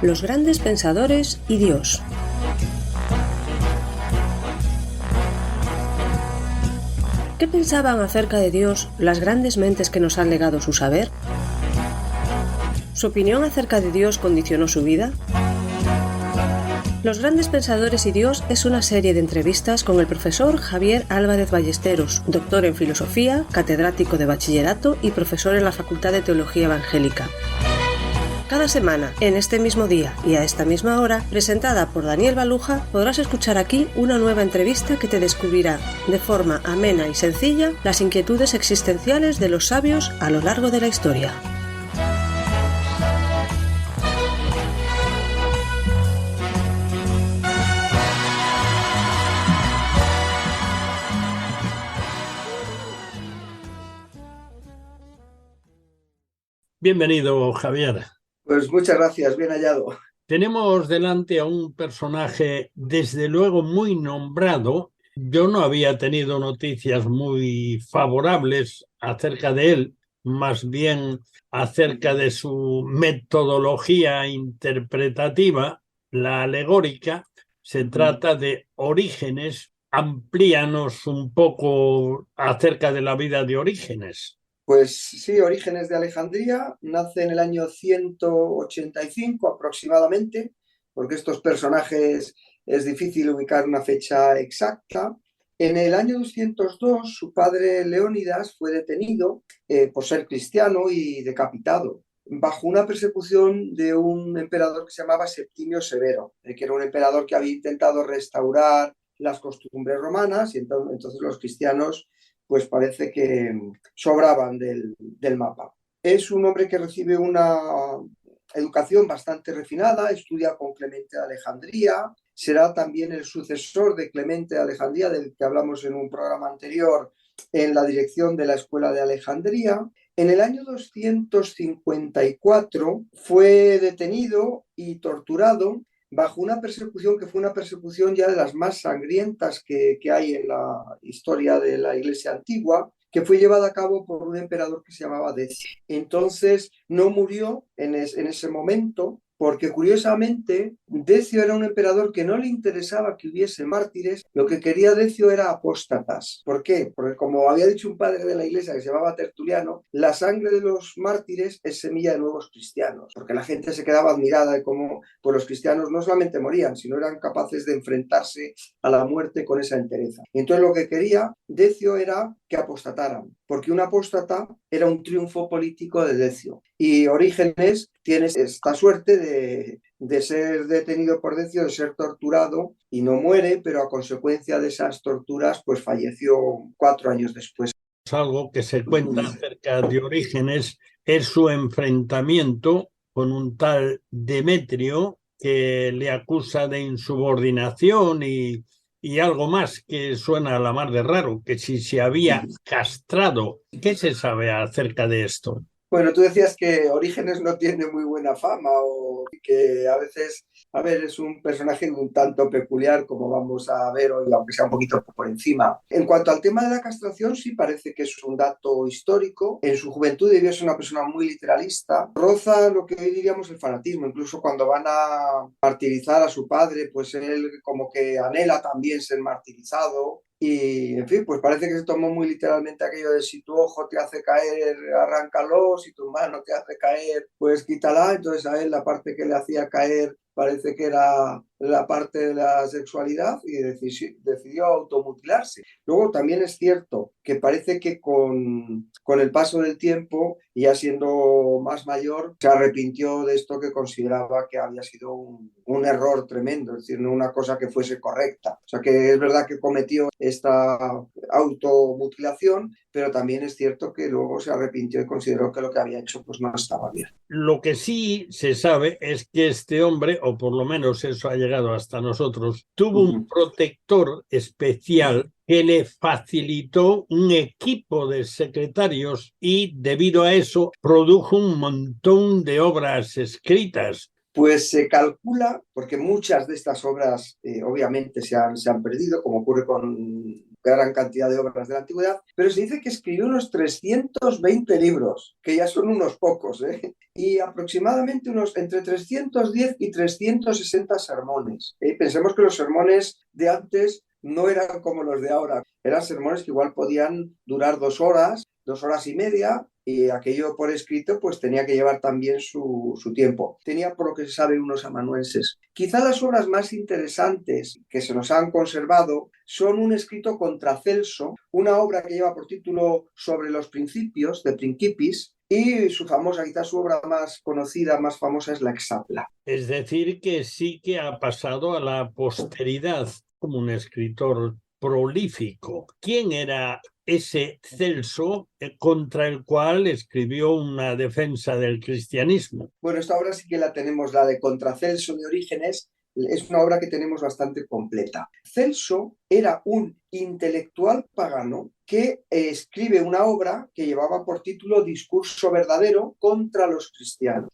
Los grandes pensadores y Dios. ¿Qué pensaban acerca de Dios las grandes mentes que nos han legado su saber? ¿Su opinión acerca de Dios condicionó su vida? Los grandes pensadores y Dios es una serie de entrevistas con el profesor Javier Álvarez Ballesteros, doctor en filosofía, catedrático de bachillerato y profesor en la Facultad de Teología Evangélica. Cada semana, en este mismo día y a esta misma hora, presentada por Daniel Baluja, podrás escuchar aquí una nueva entrevista que te descubrirá, de forma amena y sencilla, las inquietudes existenciales de los sabios a lo largo de la historia. Bienvenido, Javier. Pues muchas gracias, bien hallado. Tenemos delante a un personaje desde luego muy nombrado. Yo no había tenido noticias muy favorables acerca de él, más bien acerca de su metodología interpretativa, la alegórica. Se trata de Orígenes. Amplíanos un poco acerca de la vida de Orígenes. Pues sí, Orígenes de Alejandría nace en el año 185 aproximadamente, porque estos personajes es difícil ubicar una fecha exacta. En el año 202 su padre Leónidas fue detenido por ser cristiano y decapitado, bajo una persecución de un emperador que se llamaba Septimio Severo, que era un emperador que había intentado restaurar las costumbres romanas y entonces los cristianos pues parece que sobraban del mapa. Es un hombre que recibe una educación bastante refinada, estudia con Clemente de Alejandría, será también el sucesor de Clemente de Alejandría, del que hablamos en un programa anterior, en la dirección de la Escuela de Alejandría. En el año 254 fue detenido y torturado bajo una persecución que fue una persecución ya de las más sangrientas que hay en la historia de la Iglesia antigua, que fue llevada a cabo por un emperador que se llamaba Decio. Entonces no murió en ese momento, porque curiosamente Decio era un emperador que no le interesaba que hubiese mártires, lo que quería Decio era apóstatas. ¿Por qué? Porque como había dicho un padre de la iglesia que se llamaba Tertuliano, la sangre de los mártires es semilla de nuevos cristianos, porque la gente se quedaba admirada de cómo pues, los cristianos no solamente morían, sino eran capaces de enfrentarse a la muerte con esa entereza. Y entonces lo que quería Decio era que apostataran, porque un apóstata era un triunfo político de Decio. Y Orígenes tiene esta suerte de ser detenido por Decio, de ser torturado y no muere, pero a consecuencia de esas torturas pues falleció 4 años después. Algo que se cuenta acerca de Orígenes es su enfrentamiento con un tal Demetrio que le acusa de insubordinación y algo más que suena a la mar de raro, que si se había castrado. ¿Qué se sabe acerca de esto? Bueno, tú decías que Orígenes no tiene muy buena fama o que a veces, es un personaje un tanto peculiar, como vamos a ver hoy, aunque sea un poquito por encima. En cuanto al tema de la castración, sí parece que es un dato histórico. En su juventud debió ser una persona muy literalista. Roza lo que hoy diríamos el fanatismo. Incluso cuando van a martirizar a su padre, pues él como que anhela también ser martirizado. Y, en fin, pues parece que se tomó muy literalmente aquello de si tu ojo te hace caer, arráncalo, si tu mano te hace caer, pues quítala. Entonces a él la parte que le hacía caer parece que era la parte de la sexualidad y decidió automutilarse. Luego también es cierto que parece que con el paso del tiempo, ya siendo más mayor, se arrepintió de esto que consideraba que había sido un error tremendo, es decir, no una cosa que fuese correcta. O sea que es verdad que cometió esta automutilación, pero también es cierto que luego se arrepintió y consideró que lo que había hecho pues no estaba bien. Lo que sí se sabe es que este hombre, o por lo menos eso ha llegado hasta nosotros, tuvo un protector especial que le facilitó un equipo de secretarios y debido a eso produjo un montón de obras escritas. Pues se calcula, porque muchas de estas obras obviamente se han perdido, como ocurre con gran cantidad de obras de la antigüedad, pero se dice que escribió unos 320 libros, que ya son unos pocos, ¿eh? Y aproximadamente unos entre 310 y 360 sermones. Pensemos que los sermones de antes no eran como los de ahora, eran sermones que igual podían durar 2 horas y media, y aquello por escrito pues tenía que llevar también su tiempo. Tenía, por lo que se sabe, unos amanuenses. Quizá las obras más interesantes que se nos han conservado son un escrito contra Celso, una obra que lleva por título Sobre los principios, de Principis, y su famosa, quizás su obra más conocida, más famosa, es la Exapla. Es decir, que sí que ha pasado a la posteridad como un escritor prolífico. ¿Quién era ese Celso contra el cual escribió una defensa del cristianismo? Bueno, esta obra sí que la tenemos, la de Contra Celso de Orígenes, es una obra que tenemos bastante completa. Celso era un intelectual pagano que escribe una obra que llevaba por título Discurso verdadero contra los cristianos.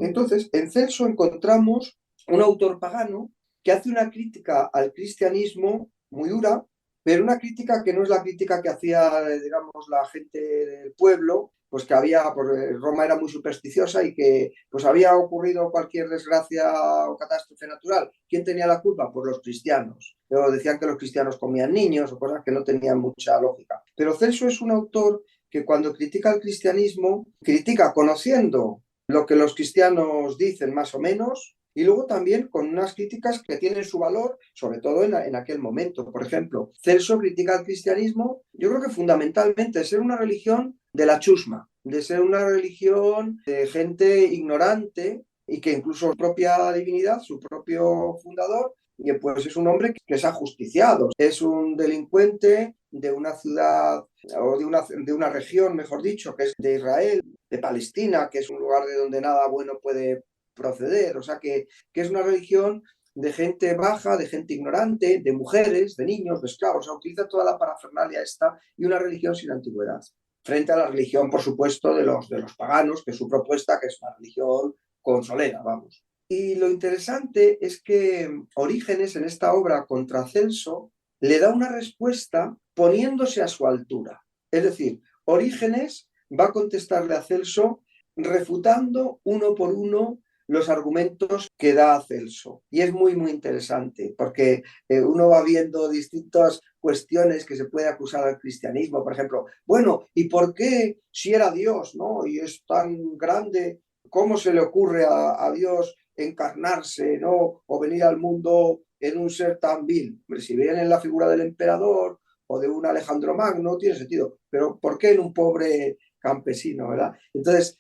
Entonces, en Celso encontramos un autor pagano que hace una crítica al cristianismo muy dura, pero una crítica que no es la crítica que hacía, digamos, la gente del pueblo, pues que había, pues Roma era muy supersticiosa y que pues había ocurrido cualquier desgracia o catástrofe natural. ¿Quién tenía la culpa? Pues los cristianos. Pero decían que los cristianos comían niños o cosas que no tenían mucha lógica. Pero Celso es un autor que cuando critica el cristianismo, critica conociendo lo que los cristianos dicen más o menos, y luego también con unas críticas que tienen su valor, sobre todo en aquel momento. Por ejemplo, Celso critica al cristianismo, yo creo que fundamentalmente de ser una religión de la chusma, de ser una religión de gente ignorante y que incluso su propia divinidad, su propio fundador, pues es un hombre que es ajusticiado, es un delincuente de una ciudad o de una región, mejor dicho, que es de Israel, de Palestina, que es un lugar de donde nada bueno puede proceder, o sea que es una religión de gente baja, de gente ignorante, de mujeres, de niños, de esclavos, o sea, utiliza toda la parafernalia esta y una religión sin antigüedad, frente a la religión, por supuesto, de los paganos, que es su propuesta, que es una religión consolera, vamos. Y lo interesante es que Orígenes, en esta obra contra Celso, le da una respuesta poniéndose a su altura. Es decir, Orígenes va a contestarle a Celso refutando uno por uno los argumentos que da Celso. Y es muy, muy interesante, porque uno va viendo distintas cuestiones que se puede acusar al cristianismo. Por ejemplo, bueno, ¿y por qué si era Dios, ¿no? Y es tan grande, ¿cómo se le ocurre a Dios encarnarse, ¿no? O venir al mundo en un ser tan vil? Si viene en la figura del emperador o de un Alejandro Magno, tiene sentido. Pero ¿por qué en un pobre campesino, verdad? Entonces,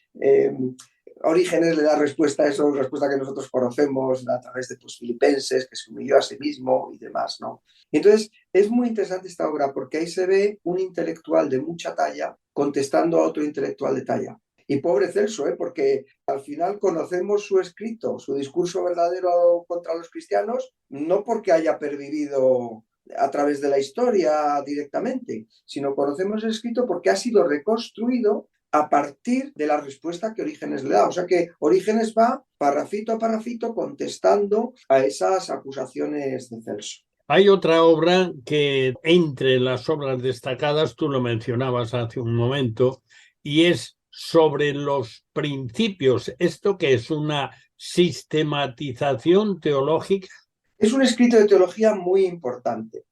Orígenes le da respuesta a eso, respuesta que nosotros conocemos a través de pues, Filipenses, que se humilló a sí mismo y demás, ¿no? Entonces, es muy interesante esta obra porque ahí se ve un intelectual de mucha talla contestando a otro intelectual de talla. Y pobre Celso, porque al final conocemos su escrito, su discurso verdadero contra los cristianos, no porque haya pervivido a través de la historia directamente, sino conocemos el escrito porque ha sido reconstruido a partir de la respuesta que Orígenes le da. O sea que Orígenes va parrafito a parrafito contestando a esas acusaciones de Celso. Hay otra obra que entre las obras destacadas, tú lo mencionabas hace un momento, y es Sobre los principios. ¿Esto qué es? ¿Una sistematización teológica? Es un escrito de teología muy importante,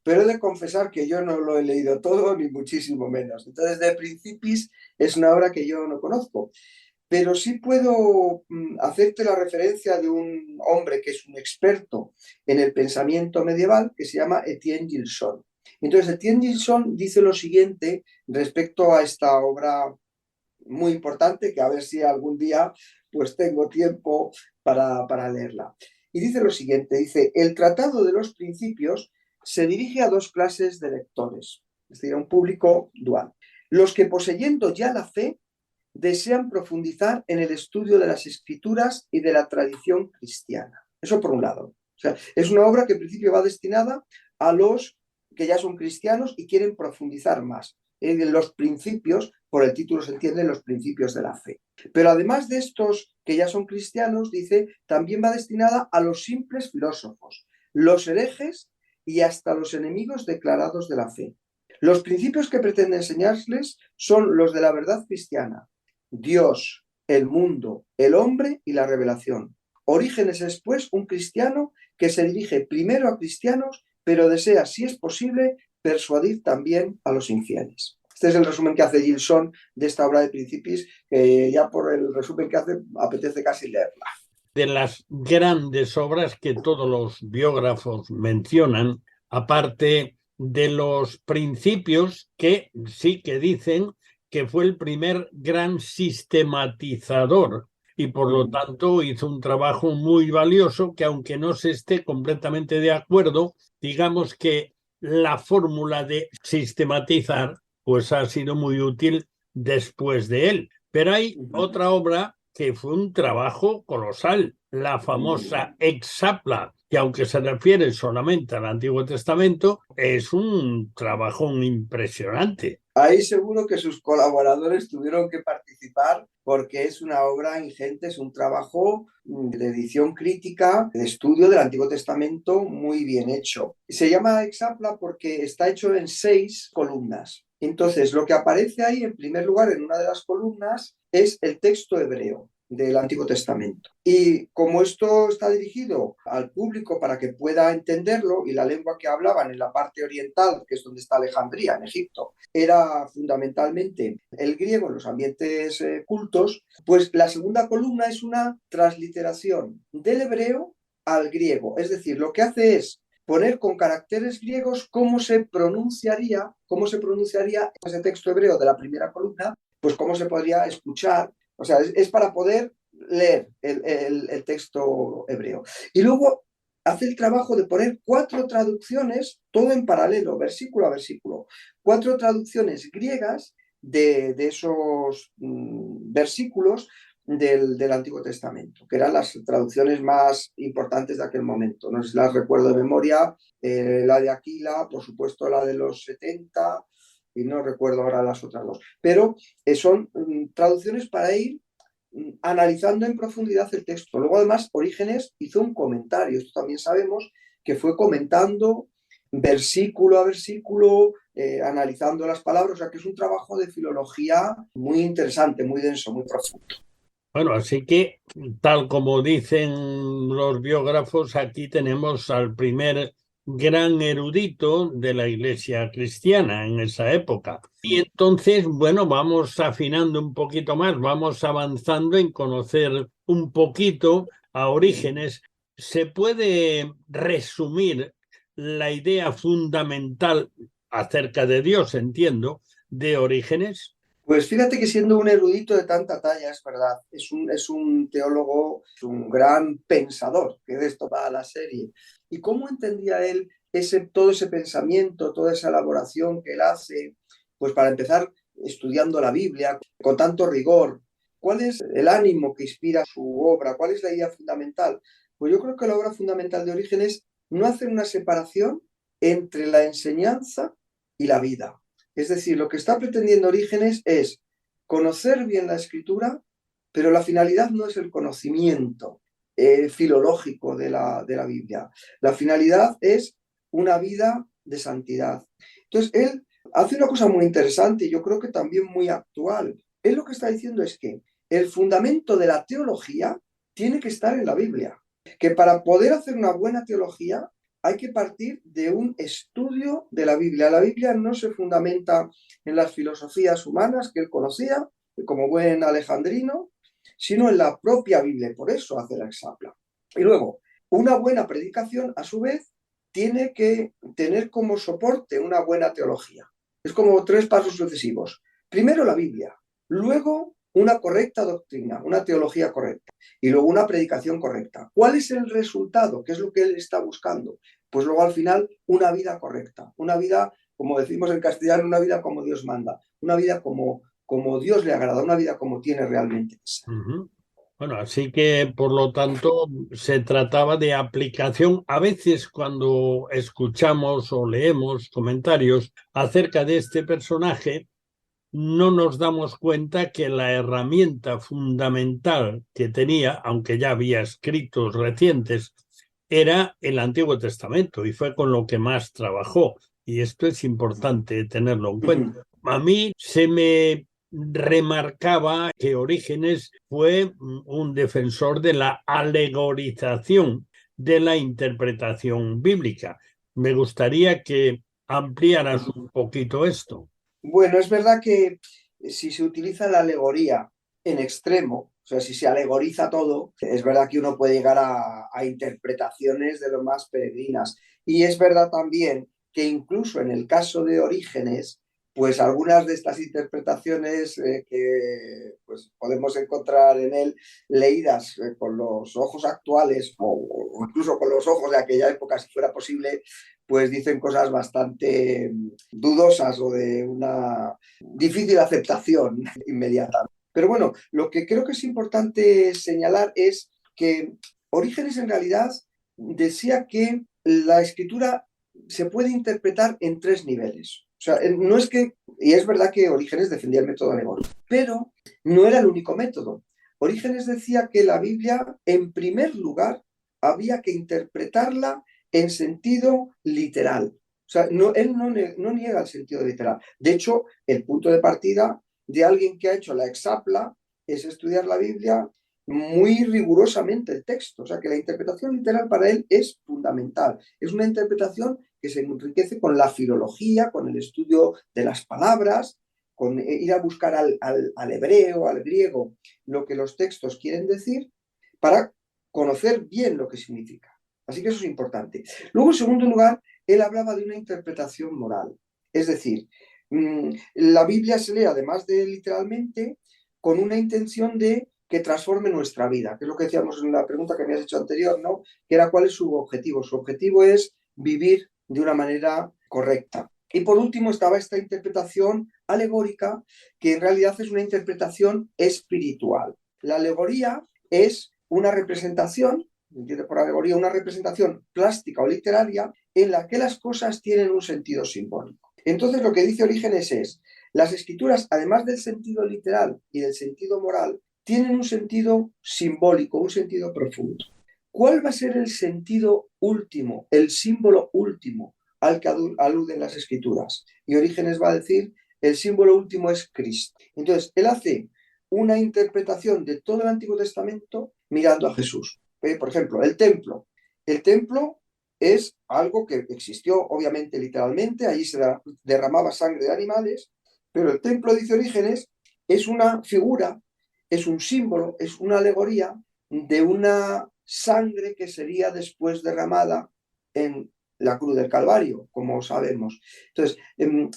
pero he de confesar que yo no lo he leído todo, ni muchísimo menos. Entonces, De Principis es una obra que yo no conozco, pero sí puedo hacerte la referencia de un hombre que es un experto en el pensamiento medieval, que se llama Etienne Gilson. Entonces, Etienne Gilson dice lo siguiente respecto a esta obra muy importante, que a ver si algún día pues tengo tiempo para leerla. Y dice lo siguiente, dice, el Tratado de los Principios se dirige a dos clases de lectores, es decir, a un público dual. Los que poseyendo ya la fe desean profundizar en el estudio de las escrituras y de la tradición cristiana. Eso por un lado. O sea, es una obra que en principio va destinada a los que ya son cristianos y quieren profundizar más los principios, por el título se entienden los principios de la fe. Pero además de estos que ya son cristianos, dice, también va destinada a los simples filósofos, los herejes y hasta los enemigos declarados de la fe. Los principios que pretende enseñarles son los de la verdad cristiana: Dios, el mundo, el hombre y la revelación. Orígenes es, pues, un cristiano que se dirige primero a cristianos, pero desea, si es posible, persuadir también a los infieles. Este es el resumen que hace Gilson de esta obra de Principis, que ya por el resumen que hace apetece casi leerla. De las grandes obras que todos los biógrafos mencionan, aparte de los Principios, que sí que dicen que fue el primer gran sistematizador y por lo tanto hizo un trabajo muy valioso que, aunque no se esté completamente de acuerdo, digamos que la fórmula de sistematizar pues ha sido muy útil después de él. Pero hay otra obra que fue un trabajo colosal, la famosa Exapla, que aunque se refiere solamente al Antiguo Testamento, es un trabajón impresionante. Ahí seguro que sus colaboradores tuvieron que participar porque es una obra ingente, es un trabajo de edición crítica, de estudio del Antiguo Testamento muy bien hecho. Se llama Exapla porque está hecho en 6 columnas. Entonces, lo que aparece ahí, en primer lugar, en una de las columnas, es el texto hebreo del Antiguo Testamento. Y como esto está dirigido al público para que pueda entenderlo, y la lengua que hablaban en la parte oriental, que es donde está Alejandría, en Egipto, era fundamentalmente el griego en los ambientes cultos, pues la segunda columna es una transliteración del hebreo al griego. Es decir, lo que hace es poner con caracteres griegos cómo se pronunciaría ese texto hebreo de la primera columna, pues cómo se podría escuchar. O sea, es para poder leer el texto hebreo. Y luego hace el trabajo de poner 4 traducciones, todo en paralelo, versículo a versículo. 4 traducciones griegas de esos versículos del Antiguo Testamento, que eran las traducciones más importantes de aquel momento. No sé si las recuerdo de memoria, la de Aquila, por supuesto la de los 70, y no recuerdo ahora las otras 2, pero son traducciones para ir analizando en profundidad el texto. Luego, además, Orígenes hizo un comentario, esto también sabemos, que fue comentando versículo a versículo, analizando las palabras, o sea que es un trabajo de filología muy interesante, muy denso, muy profundo. Bueno, así que, tal como dicen los biógrafos, aquí tenemos al primer gran erudito de la Iglesia cristiana en esa época. Y entonces, bueno, vamos afinando un poquito más, vamos avanzando en conocer un poquito a Orígenes. ¿Se puede resumir la idea fundamental acerca de Dios, entiendo, de Orígenes? Pues fíjate que siendo un erudito de tanta talla, es verdad, es un teólogo, es un gran pensador, que de esto va a la serie. ¿Y cómo entendía él todo ese pensamiento, toda esa elaboración que él hace? Pues para empezar, estudiando la Biblia con tanto rigor. ¿Cuál es el ánimo que inspira su obra? ¿Cuál es la idea fundamental? Pues yo creo que la obra fundamental de Orígenes es no hacer una separación entre la enseñanza y la vida. Es decir, lo que está pretendiendo Orígenes es conocer bien la escritura, pero la finalidad no es el conocimiento filológico de la Biblia. La finalidad es una vida de santidad. Entonces, él hace una cosa muy interesante y yo creo que también muy actual. Él lo que está diciendo es que el fundamento de la teología tiene que estar en la Biblia. Que para poder hacer una buena teología hay que partir de un estudio de la Biblia. La Biblia no se fundamenta en las filosofías humanas que él conocía, como buen alejandrino, sino en la propia Biblia, y por eso hace la Exapla. Y luego, una buena predicación, a su vez, tiene que tener como soporte una buena teología. Es como 3 pasos sucesivos. Primero la Biblia, luego una correcta doctrina, una teología correcta, y luego una predicación correcta. ¿Cuál es el resultado? ¿Qué es lo que él está buscando? Pues luego al final una vida correcta, una vida, como decimos en castellano, una vida como Dios manda, una vida como Dios le agrada, una vida como tiene realmente que ser. Bueno, así que por lo tanto se trataba de aplicación. A veces cuando escuchamos o leemos comentarios acerca de este personaje, no nos damos cuenta que la herramienta fundamental que tenía, aunque ya había escritos recientes, era el Antiguo Testamento y fue con lo que más trabajó. Y esto es importante tenerlo en cuenta. A mí se me remarcaba que Orígenes fue un defensor de la alegorización de la interpretación bíblica. Me gustaría que ampliaras un poquito esto. Bueno, es verdad que si se utiliza la alegoría en extremo, o sea, si se alegoriza todo, es verdad que uno puede llegar a interpretaciones de lo más peregrinas. Y es verdad también que incluso en el caso de Orígenes, pues algunas de estas interpretaciones que pues, podemos encontrar en él leídas con los ojos actuales o incluso con los ojos de aquella época, si fuera posible, pues dicen cosas bastante dudosas o de una difícil aceptación inmediata. Pero bueno, lo que creo que es importante señalar es que Orígenes en realidad decía que la escritura se puede interpretar en 3 niveles. O sea, no es que, y es verdad que Orígenes defendía el método alegórico, pero no era el único método. Orígenes decía que la Biblia, en primer lugar, había que interpretarla en sentido literal. O sea, él no niega el sentido literal. De hecho, el punto de partida de alguien que ha hecho la exapla es estudiar la Biblia muy rigurosamente el texto. O sea, que la interpretación literal para él es fundamental. Es una interpretación que se enriquece con la filología, con el estudio de las palabras, con ir a buscar al hebreo, al griego, lo que los textos quieren decir para conocer bien lo que significa. Así que eso es importante. Luego, en segundo lugar, él hablaba de una interpretación moral. Es decir, la Biblia se lee, además de literalmente, con una intención de que transforme nuestra vida, que es lo que decíamos en la pregunta que me has hecho anterior, ¿no? Que era cuál es su objetivo. Su objetivo es vivir de una manera correcta. Y por último estaba esta interpretación alegórica, que en realidad es una interpretación espiritual. La alegoría es una representación, entiende por alegoría, una representación plástica o literaria en la que las cosas tienen un sentido simbólico. Entonces lo que dice Orígenes es, las escrituras, además del sentido literal y del sentido moral, tienen un sentido simbólico, un sentido profundo. ¿Cuál va a ser el sentido último, el símbolo último al que aluden las escrituras? Y Orígenes va a decir, el símbolo último es Cristo. Entonces, él hace una interpretación de todo el Antiguo Testamento mirando a Jesús. Por ejemplo, el templo. El templo es algo que existió, obviamente, literalmente, allí se derramaba sangre de animales, pero el templo, dice Orígenes, es una figura, es un símbolo, es una alegoría de una sangre que sería después derramada en la cruz del Calvario, como sabemos. Entonces,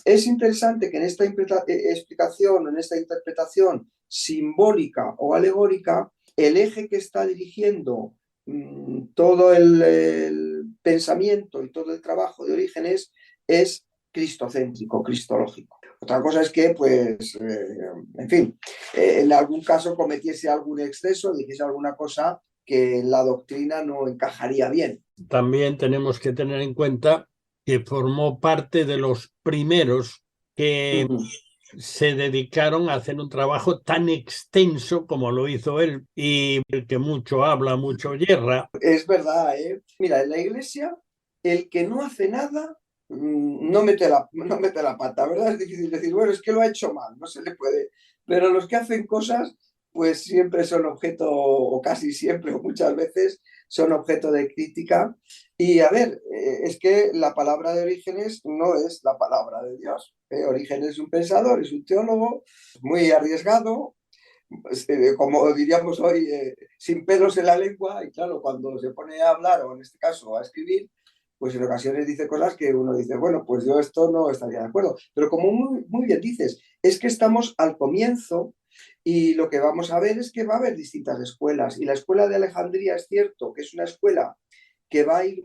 es interesante que en esta explicación, en esta interpretación simbólica o alegórica, el eje que está dirigiendo todo el pensamiento y todo el trabajo de Orígenes es cristocéntrico, cristológico. Otra cosa es que, pues, en fin, en algún caso cometiese algún exceso, dijese alguna cosa que en la doctrina no encajaría bien. También tenemos que tener en cuenta que formó parte de los primeros que se dedicaron a hacer un trabajo tan extenso como lo hizo él y el que mucho habla, mucho yerra. Es verdad, ¿eh? Mira, en la iglesia, el que no hace nada no mete la pata, ¿verdad? Es difícil decir, bueno, es que lo ha hecho mal, no se le puede. Pero los que hacen cosas, pues siempre son objeto, o casi siempre, o muchas veces, son objeto de crítica. Y a ver, es que la palabra de Orígenes no es la palabra de Dios. Orígenes es un pensador, es un teólogo muy arriesgado, como diríamos hoy, sin pelos en la lengua, y claro, cuando se pone a hablar, o en este caso a escribir, pues en ocasiones dice cosas que uno dice, bueno, pues yo esto no estaría de acuerdo. Pero como muy bien dices, es que estamos al comienzo y lo que vamos a ver es que va a haber distintas escuelas. Y la escuela de Alejandría es cierto que es una escuela que va a ir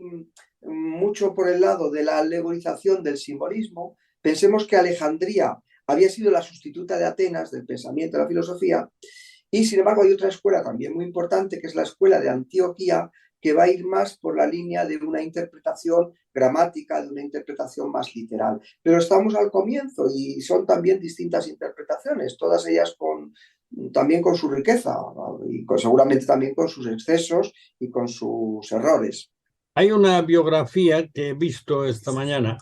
mucho por el lado de la alegorización del simbolismo. Pensemos que Alejandría había sido la sustituta de Atenas del pensamiento de la filosofía, y sin embargo hay otra escuela también muy importante, que es la escuela de Antioquía, que va a ir más por la línea de una interpretación gramática, de una interpretación más literal. Pero estamos al comienzo y son también distintas interpretaciones, todas ellas también con su riqueza y seguramente también con sus excesos y con sus errores. Hay una biografía que he visto esta mañana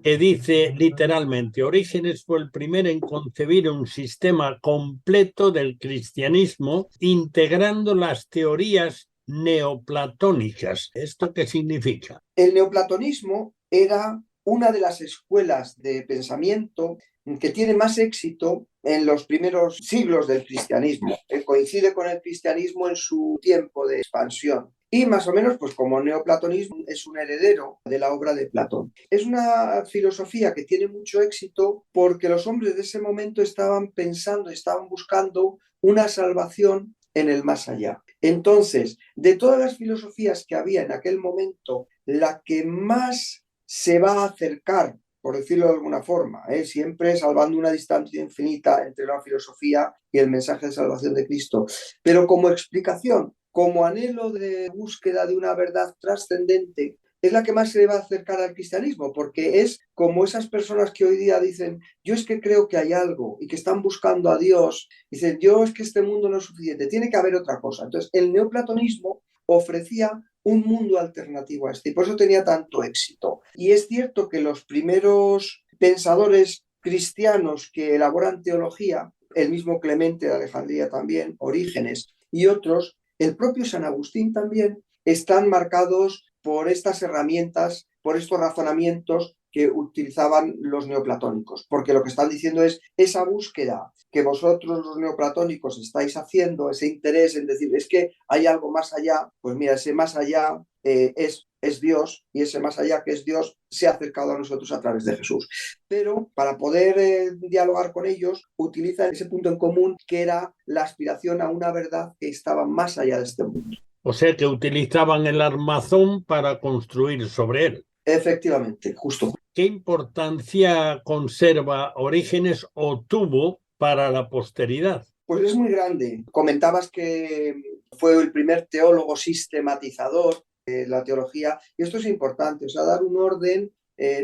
que dice literalmente: Orígenes fue el primero en concebir un sistema completo del cristianismo integrando las teorías neoplatónicas. ¿Esto qué significa? El neoplatonismo era una de las escuelas de pensamiento que tiene más éxito en los primeros siglos del cristianismo. Coincide con el cristianismo en su tiempo de expansión. Y más o menos, pues como neoplatonismo es un heredero de la obra de Platón. Es una filosofía que tiene mucho éxito porque los hombres de ese momento estaban pensando, estaban buscando una salvación en el más allá. Entonces, de todas las filosofías que había en aquel momento, la que más se va a acercar, por decirlo de alguna forma, siempre salvando una distancia infinita entre la filosofía y el mensaje de salvación de Cristo, pero como explicación, como anhelo de búsqueda de una verdad trascendente, es la que más se va a acercar al cristianismo, porque es como esas personas que hoy día dicen, yo es que creo que hay algo y que están buscando a Dios, dicen, yo es que este mundo no es suficiente, tiene que haber otra cosa. Entonces, el neoplatonismo ofrecía un mundo alternativo a este y por eso tenía tanto éxito. Y es cierto que los primeros pensadores cristianos que elaboran teología, el mismo Clemente de Alejandría también, Orígenes y otros, el propio San Agustín también, están marcados por estas herramientas, por estos razonamientos que utilizaban los neoplatónicos, porque lo que están diciendo es esa búsqueda que vosotros los neoplatónicos estáis haciendo, ese interés en decir, es que hay algo más allá, pues mira, ese más allá es Dios, y ese más allá que es Dios se ha acercado a nosotros a través de Jesús. Pero para poder dialogar con ellos, utilizan ese punto en común que era la aspiración a una verdad que estaba más allá de este mundo. O sea que utilizaban el armazón para construir sobre él. Efectivamente, justo. ¿Qué importancia conserva Orígenes o tuvo para la posteridad? Pues es muy grande. Comentabas que fue el primer teólogo sistematizador de la teología, y esto es importante, o sea, dar un orden,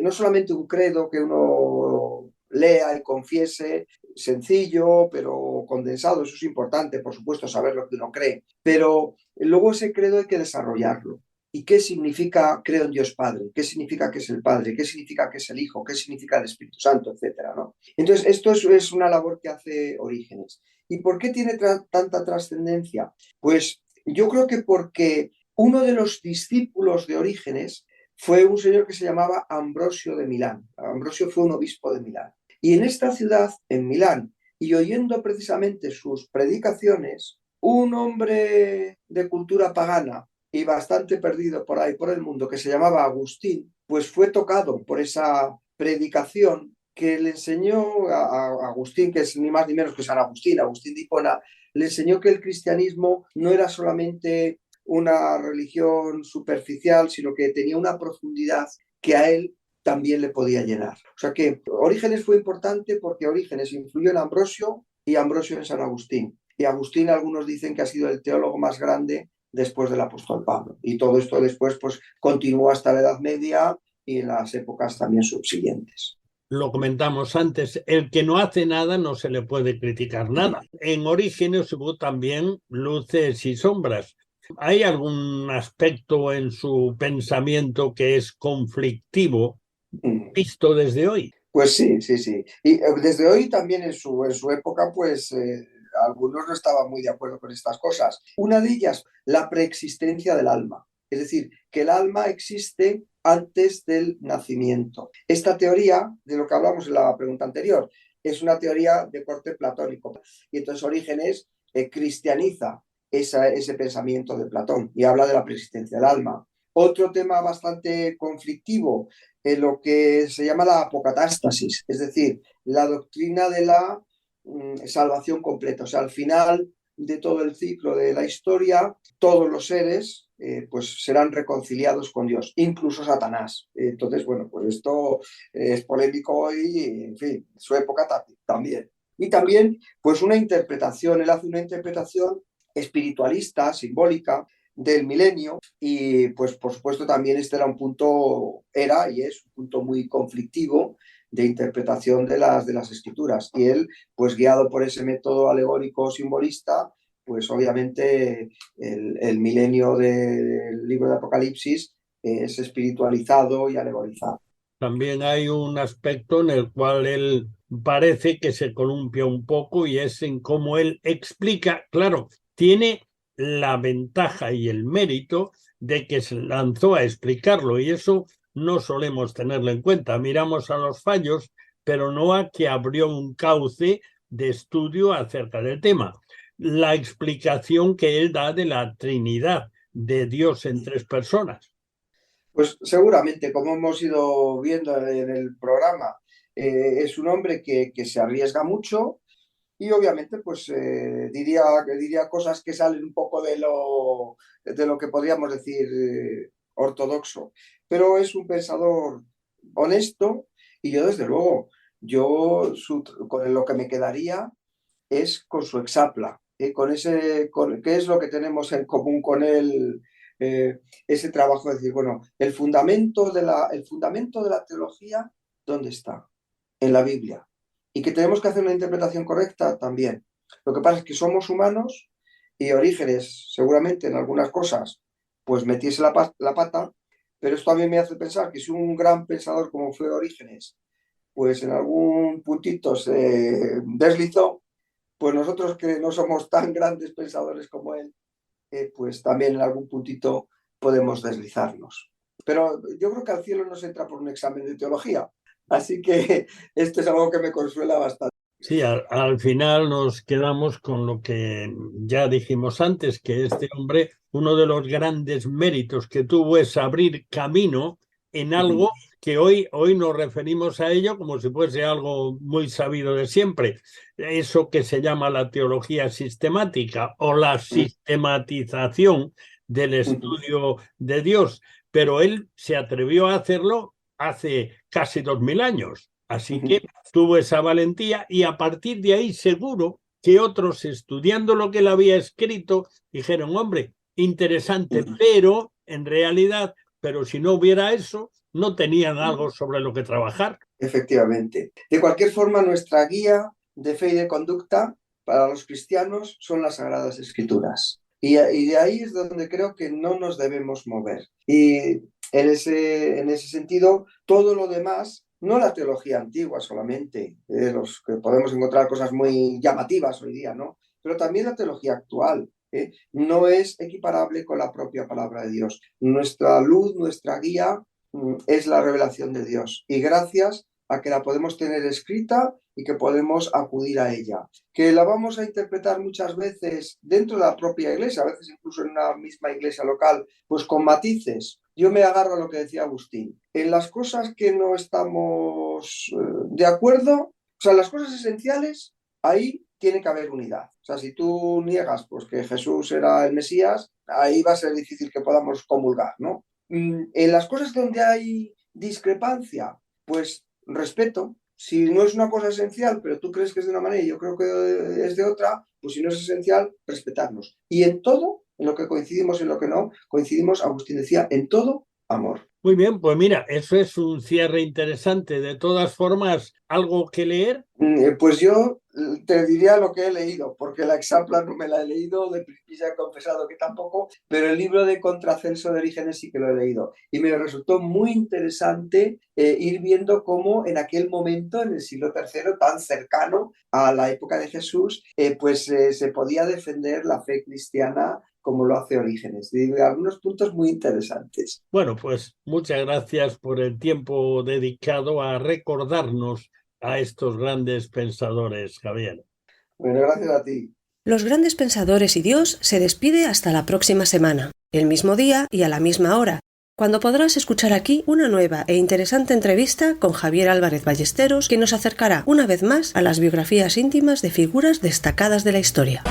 no solamente un credo que uno lea y confiese, sencillo, pero condensado, eso es importante, por supuesto, saber lo que uno cree, pero luego ese credo hay que desarrollarlo. ¿Y qué significa creo en Dios Padre? ¿Qué significa que es el Padre? ¿Qué significa que es el Hijo? ¿Qué significa el Espíritu Santo? Etcétera, ¿no? Entonces, esto es una labor que hace Orígenes. ¿Y por qué tiene tanta trascendencia? Pues yo creo que porque uno de los discípulos de Orígenes fue un señor que se llamaba Ambrosio de Milán. Ambrosio fue un obispo de Milán. Y en esta ciudad, en Milán, y oyendo precisamente sus predicaciones, un hombre de cultura pagana y bastante perdido por ahí, por el mundo, que se llamaba Agustín, pues fue tocado por esa predicación que le enseñó a Agustín, que es ni más ni menos que San Agustín, Agustín de Hipona, le enseñó que el cristianismo no era solamente una religión superficial, sino que tenía una profundidad que a él también le podía llenar. O sea que Orígenes fue importante porque Orígenes influyó en Ambrosio y Ambrosio en San Agustín. Y Agustín, algunos dicen que ha sido el teólogo más grande después del apóstol Pablo. Y todo esto después pues continuó hasta la Edad Media y en las épocas también subsiguientes. Lo comentamos antes, el que no hace nada no se le puede criticar nada. En Orígenes hubo también luces y sombras. ¿Hay algún aspecto en su pensamiento que es conflictivo visto desde hoy? Pues sí, sí, sí. Y desde hoy también en su época, pues algunos no estaban muy de acuerdo con estas cosas. Una de ellas, la preexistencia del alma. Es decir, que el alma existe antes del nacimiento. Esta teoría, de lo que hablamos en la pregunta anterior, es una teoría de corte platónico. Y entonces Orígenes cristianiza ese pensamiento de Platón y habla de la preexistencia del alma. Otro tema bastante conflictivo, lo que se llama la apocatástasis, es decir, la doctrina de la salvación completa. O sea, al final de todo el ciclo de la historia, todos los seres pues serán reconciliados con Dios, incluso Satanás. Entonces, bueno, pues esto es polémico hoy, en fin, su época también. Y también, pues una interpretación, él hace una interpretación espiritualista, simbólica, del milenio y pues por supuesto también este era y es un punto muy conflictivo de interpretación de las escrituras y él pues guiado por ese método alegórico simbolista pues obviamente el milenio del libro de Apocalipsis es espiritualizado y alegorizado. También hay un aspecto en el cual él parece que se columpia un poco y es en cómo él explica, claro, tiene la ventaja y el mérito de que se lanzó a explicarlo y eso no solemos tenerlo en cuenta. Miramos a los fallos, pero no a que abrió un cauce de estudio acerca del tema. La explicación que él da de la Trinidad, de Dios en tres personas. Pues seguramente, como hemos ido viendo en el programa, es un hombre que se arriesga mucho y obviamente pues diría cosas que salen un poco de lo que podríamos decir ortodoxo, pero es un pensador honesto y yo desde luego, con lo que me quedaría es con su exapla, qué es lo que tenemos en común con él, ese trabajo de decir, bueno, el fundamento de la teología, ¿dónde está? En la Biblia. Y que tenemos que hacer una interpretación correcta también. Lo que pasa es que somos humanos y Orígenes, seguramente en algunas cosas, pues metiese la pata, pero esto a mí me hace pensar que si un gran pensador como fue Orígenes, pues en algún puntito se deslizó, pues nosotros que no somos tan grandes pensadores como él, pues también en algún puntito podemos deslizarnos. Pero yo creo que al cielo no se entra por un examen de teología, así que esto es algo que me consuela bastante. Sí, al final nos quedamos con lo que ya dijimos antes, que este hombre, uno de los grandes méritos que tuvo es abrir camino en algo que hoy nos referimos a ello como si fuese algo muy sabido de siempre. Eso que se llama la teología sistemática o la sistematización del estudio de Dios. Pero él se atrevió a hacerlo hace casi 2000 años. Así que tuvo esa valentía y a partir de ahí seguro que otros estudiando lo que él había escrito dijeron, hombre, interesante, pero en realidad, pero si no hubiera eso, no tenían algo sobre lo que trabajar. Efectivamente. De cualquier forma, nuestra guía de fe y de conducta para los cristianos son las Sagradas Escrituras. Y de ahí es donde creo que no nos debemos mover. Y en ese sentido, todo lo demás, no la teología antigua solamente, los que podemos encontrar cosas muy llamativas hoy día, ¿no? Pero también la teología actual, no es equiparable con la propia palabra de Dios. Nuestra luz, nuestra guía es la revelación de Dios. Y gracias a que la podemos tener escrita y que podemos acudir a ella. Que la vamos a interpretar muchas veces dentro de la propia iglesia, a veces incluso en una misma iglesia local, pues con matices. Yo me agarro a lo que decía Agustín. En las cosas que no estamos de acuerdo, o sea, las cosas esenciales, ahí tiene que haber unidad. O sea, si tú niegas pues, que Jesús era el Mesías, ahí va a ser difícil que podamos comulgar, ¿no? En las cosas donde hay discrepancia, pues respeto. Si no es una cosa esencial, pero tú crees que es de una manera y yo creo que es de otra, pues si no es esencial, respetarnos. Y en todo, en lo que coincidimos y en lo que no, coincidimos, Agustín decía, en todo, amor. Muy bien, pues mira, eso es un cierre interesante. De todas formas, ¿algo que leer? Pues yo te diría lo que he leído, porque la exapla no me la he leído, de principio he confesado que tampoco, pero el libro de Contracenso de Orígenes sí que lo he leído. Y me resultó muy interesante ir viendo cómo en aquel momento, en el siglo III, tan cercano a la época de Jesús, se podía defender la fe cristiana como lo hace Orígenes. De algunos puntos muy interesantes. Bueno, pues muchas gracias por el tiempo dedicado a recordarnos a estos grandes pensadores, Javier. Bueno, gracias a ti. Los grandes pensadores y Dios se despide hasta la próxima semana, el mismo día y a la misma hora, cuando podrás escuchar aquí una nueva e interesante entrevista con Javier Álvarez Ballesteros, que nos acercará una vez más a las biografías íntimas de figuras destacadas de la historia.